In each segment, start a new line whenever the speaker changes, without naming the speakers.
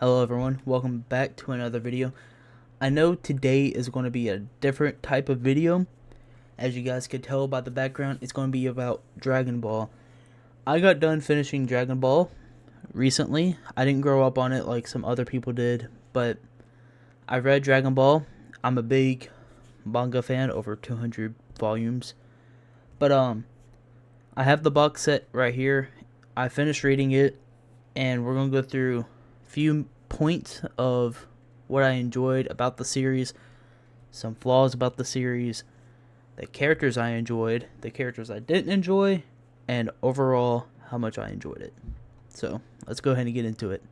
Hello everyone, welcome back to another video. I know today is going to be a different type of video. As you guys could tell by the background, it's going to be about Dragon Ball. I got done finishing Dragon Ball recently. I didn't grow up on it like some other people did, but I read Dragon Ball. I'm a big manga fan, over 200 volumes. But I have the box set right here. I finished reading it, and we're going to go through a few points of what I enjoyed about the series, some flaws about the series, the characters I enjoyed, the characters I didn't enjoy, and overall how much I enjoyed it. So let's go ahead and get into it.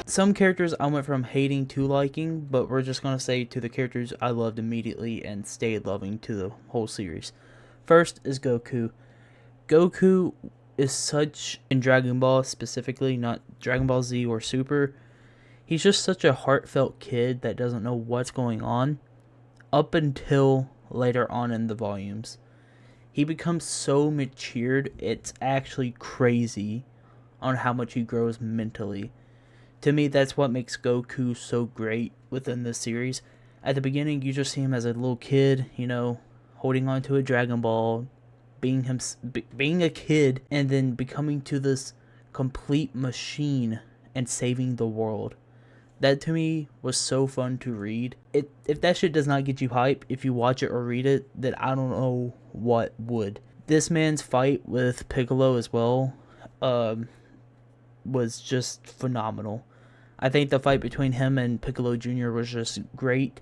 Some characters I went from hating to liking, but we're just going to say to the characters I loved immediately and stayed loving to the whole series. First is Goku. Goku is such, in Dragon Ball specifically, not Dragon Ball Z or Super, he's just such a heartfelt kid that doesn't know what's going on up until later on in the volumes. He becomes so matured, it's actually crazy on how much he grows mentally. To me, that's what makes Goku so great within this series. At the beginning, you just see him as a little kid, holding on to a Dragon Ball, being a kid, and then becoming to this complete machine and saving the world. That to me was so fun to read. If that shit does not get you hype, if you watch it or read it, then I don't know what would. This man's fight with Piccolo as well was just phenomenal. I think the fight between him and Piccolo Jr. was just great.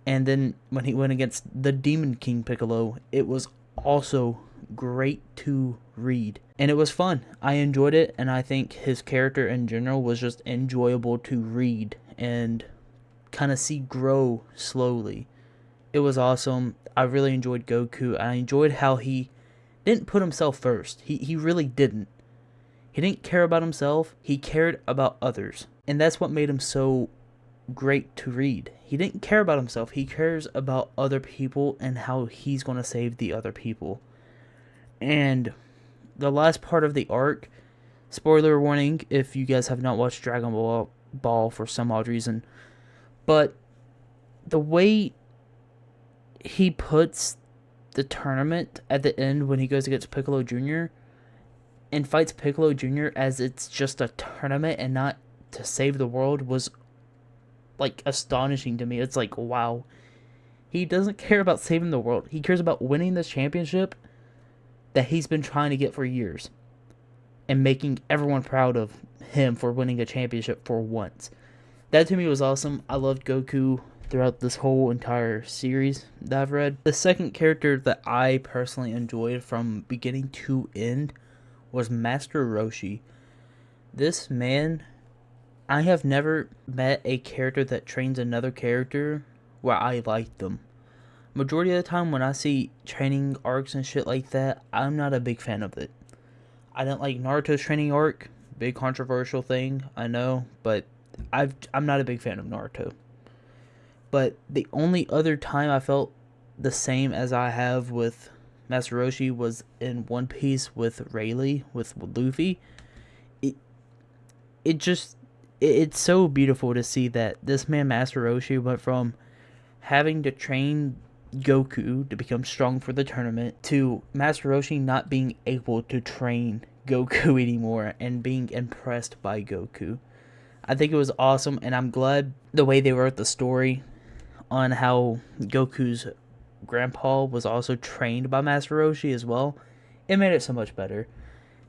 And then when he went against the Demon King Piccolo, it was also great to read. And it was fun. I enjoyed it, and I think his character in general was just enjoyable to read and kind of see grow slowly. It was awesome. I really enjoyed Goku. I enjoyed how he didn't put himself first. He really didn't. He didn't care about himself. He cared about others. And that's what made him so great to read. He didn't care about himself. He cares about other people and how he's going to save the other people. And the last part of the arc, spoiler warning if you guys have not watched Dragon Ball for some odd reason, but the way he puts the tournament at the end when he goes against Piccolo Jr. and fights Piccolo Jr. as it's just a tournament and not to save the world was like astonishing to me. It's like, wow. He doesn't care about saving the world. He cares about winning this championship that he's been trying to get for years and making everyone proud of him for winning a championship for once. That to me was awesome. I loved Goku throughout this whole entire series that I've read. The second character that I personally enjoyed from beginning to end was Master Roshi. This man, I have never met a character that trains another character where I like them. Majority of the time when I see training arcs and shit like that, I'm not a big fan of it. I don't like Naruto's training arc. Big controversial thing, I know, but I'm not a big fan of Naruto. But the only other time I felt the same as I have with Master Roshi was in One Piece with Rayleigh, with Luffy. It's so beautiful to see that this man, Master Roshi, went from having to train Goku to become strong for the tournament to Master Roshi not being able to train Goku anymore and being impressed by Goku. I think it was awesome, and I'm glad the way they wrote the story on how Goku's grandpa was also trained by Master Roshi as well. It made it so much better.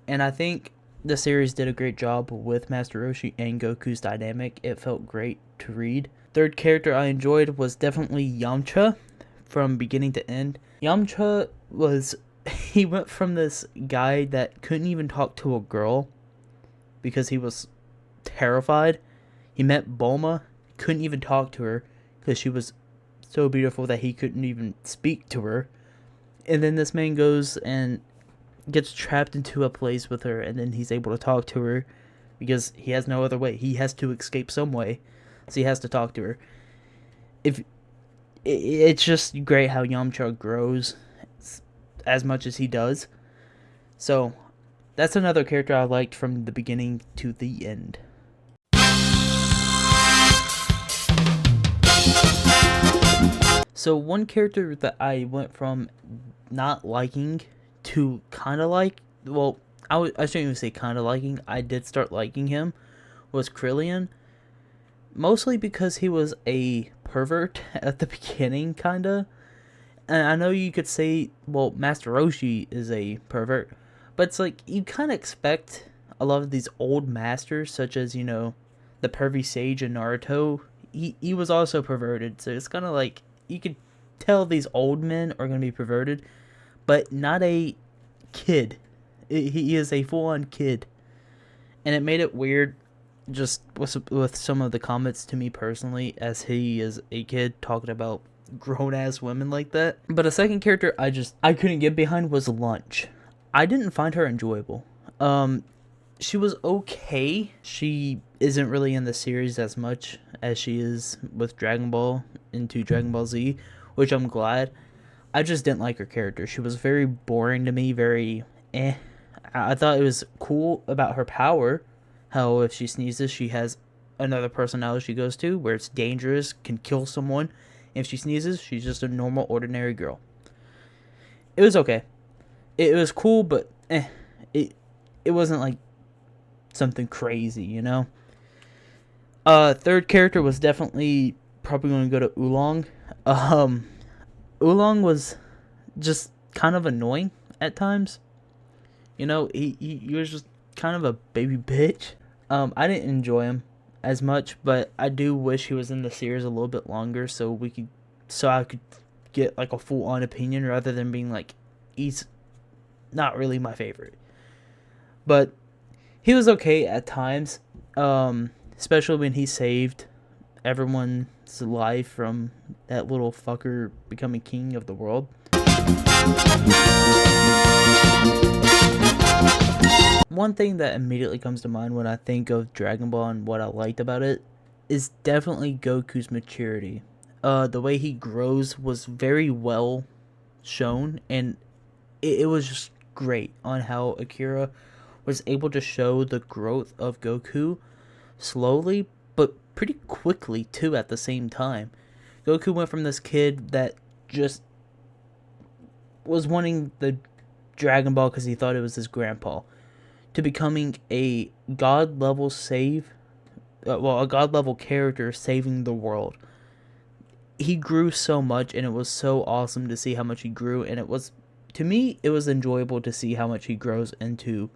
And I think the series did a great job with Master Roshi and Goku's dynamic. It felt great to read. Third character I enjoyed was definitely Yamcha from beginning to end. Yamcha he went from this guy that couldn't even talk to a girl because he was terrified. He met Bulma, couldn't even talk to her because she was so beautiful that he couldn't even speak to her. And then this man goes and gets trapped into a place with her, and then he's able to talk to her because he has no other way. He has to escape some way, so he has to talk to her. It's just great how Yamcha grows as much as he does. So that's another character I liked from the beginning to the end. So one character that I went from not liking to kind of like, well, I shouldn't even say kind of liking, I did start liking him, was Krillian. Mostly because he was a pervert at the beginning, kinda. And I know you could say, well, Master Roshi is a pervert, but it's like you kind of expect a lot of these old masters, such as, you know, the pervy sage in Naruto. He was also perverted, so it's kind of like you could tell these old men are going to be perverted, but not a kid. He is a full-on kid, and it made it weird just with some of the comments to me personally, as he is a kid talking about grown-ass women like that. But a second character I couldn't get behind was Lunch. I didn't find her enjoyable. She was okay. She isn't really in the series as much as she is with Dragon Ball into Dragon Ball Z, which I'm glad. I just didn't like her character. She was very boring to me, very eh. I thought it was cool about her power, how if she sneezes, she has another personality she goes to, where it's dangerous, can kill someone. If she sneezes, she's just a normal, ordinary girl. It was okay. It was cool, but it wasn't like something crazy, you know? Third character was definitely probably going to go to Oolong. Oolong was just kind of annoying at times. You know, he was just kind of a baby bitch. I didn't enjoy him as much, but I do wish he was in the series a little bit longer so I could get like a full on opinion rather than being like, he's not really my favorite. But he was okay at times, especially when he saved everyone's life from that little fucker becoming king of the world. One thing that immediately comes to mind when I think of Dragon Ball and what I liked about it is definitely Goku's maturity. The way he grows was very well shown, and it was just great on how Akira was able to show the growth of Goku slowly, but pretty quickly too at the same time. Goku went from this kid that just was wanting the Dragon Ball because he thought it was his grandpa, to becoming a god level a god level character saving the world. He grew so much, and it was so awesome to see how much he grew, and to me, it was enjoyable to see how much he grows into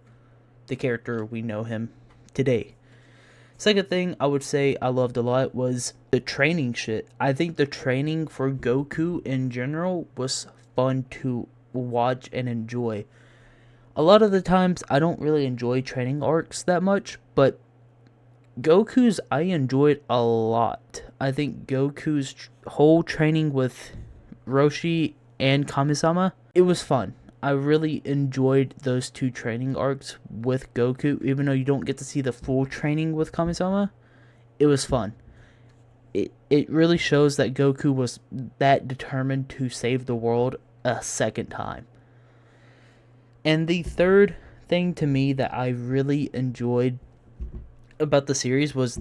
the character we know him today. Second thing I would say I loved a lot was the training shit. I think the training for Goku in general was fun to watch and enjoy. A lot of the times I don't really enjoy training arcs that much, but Goku's I enjoyed a lot. I think Goku's whole training with Roshi and Kamisama, it was fun. I really enjoyed those two training arcs with Goku, even though you don't get to see the full training with Kamisama. It was fun. It really shows that Goku was that determined to save the world a second time. And the third thing to me that I really enjoyed about the series was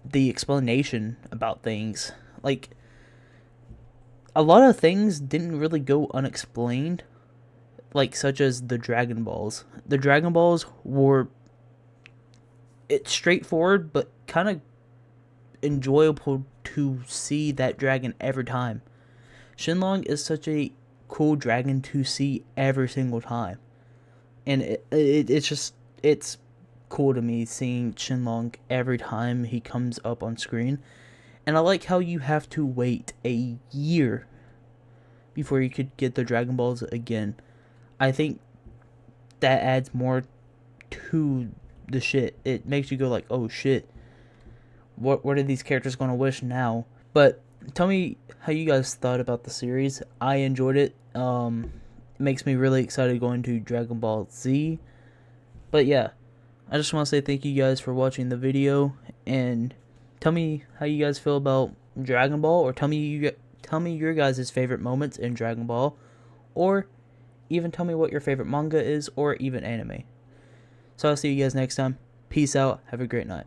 the explanation about things. Like, a lot of things didn't really go unexplained, like such as the Dragon Balls. The Dragon Balls were straightforward, but kind of enjoyable to see that dragon every time. Shenlong is such a cool dragon to see every single time, and it's cool to me seeing Shenlong every time he comes up on screen. And I like how you have to wait a year before you could get the Dragon Balls again. I think that adds more to the shit. It makes you go like, oh shit, what are these characters gonna wish now? But tell me how you guys thought about the series. I enjoyed it. Makes me really excited going to Dragon Ball Z. But yeah, I just want to say thank you guys for watching the video, and tell me how you guys feel about Dragon Ball, or tell me your guys' favorite moments in Dragon Ball, or even tell me what your favorite manga is or even anime. So I'll see you guys next time. Peace out. Have a great night.